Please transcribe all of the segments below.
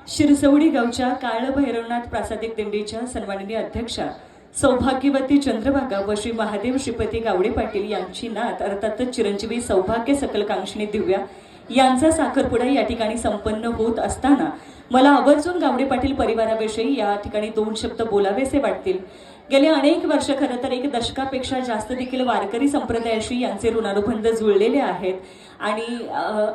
शिरसवडी गावच्या काळभैरवनाथ प्रासादिक दिंडीच्या सन्माननीय अध्यक्षा सौभाग्यवती चंद्रभागा व श्री महादेव श्रीपती गावडे पाटील यांची नात अर्थातच चिरंजीवी सौभाग्य सकल कांक्षणी दिव्या यांचा साखरपुडा या ठिकाणी संपन्न होत असताना मला आवर्जून गावडे पाटील परिवाराविषयी या ठिकाणी दोन शब्द बोलावेसे वाटतील। गेले अनेक वर्ष खरं तर एक दशकापेक्षा जास्त देखील वारकरी संप्रदायाशी यांचे ऋणानुबंध जुळलेले आहेत आणि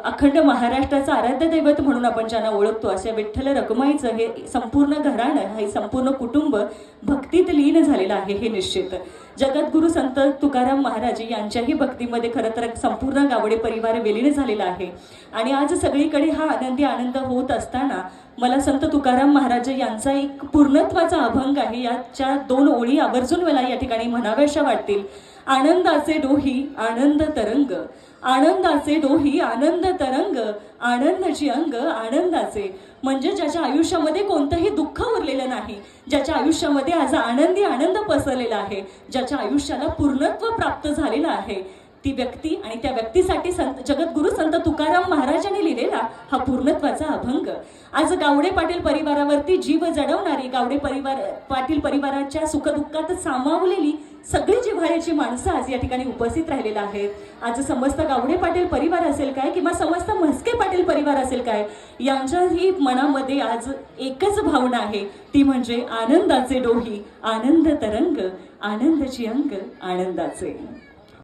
अखंड महाराष्ट्राचं आराध्य दैवत म्हणून आपण ज्यांना ओळखतो अशा विठ्ठल रखुमाईचं हे संपूर्ण घराणं हे संपूर्ण कुटुंब भक्तीत लीन झालेलं आहे हे निश्चित। जगद्गुरु संत तुकाराम महाराज यांच्याही भक्तीमध्ये खरं तर संपूर्ण गावडे परिवार विलीन झालेला आहे आणि आज सगळीकडे हा आनंदी आनंद होत असताना मला संत तुकाराम महाराज यांचा एक पूर्णत्वाचा अभंग आहे। याच्या दोन ओळी आवर्जून मला या ठिकाणी म्हणाव्याशा वाटतील। आनंदाचे डोही आनंद तरंग, आनंदाचे डोही आनंद तरंग, आनंदाची अंग आनंदाचे। म्हणजे ज्याच्या आयुष्यामध्ये कोणतंही दुःख उरलेलं नाही, ज्याच्या आयुष्यामध्ये आज आनंदी आनंद पसरलेला आहे, ज्याच्या आयुष्याला पूर्णत्व प्राप्त झालेलं आहे ती व्यक्ती आणि त्या व्यक्तीसाठी जगद्गुरु संत तुकाराम महाराजांनी लिहिलेला हा पूर्णत्वाचा अभंग आज गावडे पाटील परिवारावरती जीव जडवणारी, गावडे पाटील परिवाराच्या सुखदुःखात सामावलेली सगळी जिव्हाळ्याची माणसं आज या ठिकाणी उपस्थित राहिलेला आहेत। आज समस्त गावडे पाटील परिवार असेल काय किंवा समस्त म्हस्के पाटील परिवार असेल काय, यांच्याही मनामध्ये आज एकच भावना आहे, ती म्हणजे आनंदाचे डोही आनंद तरंग, आनंदाची अंग आनंदाचे।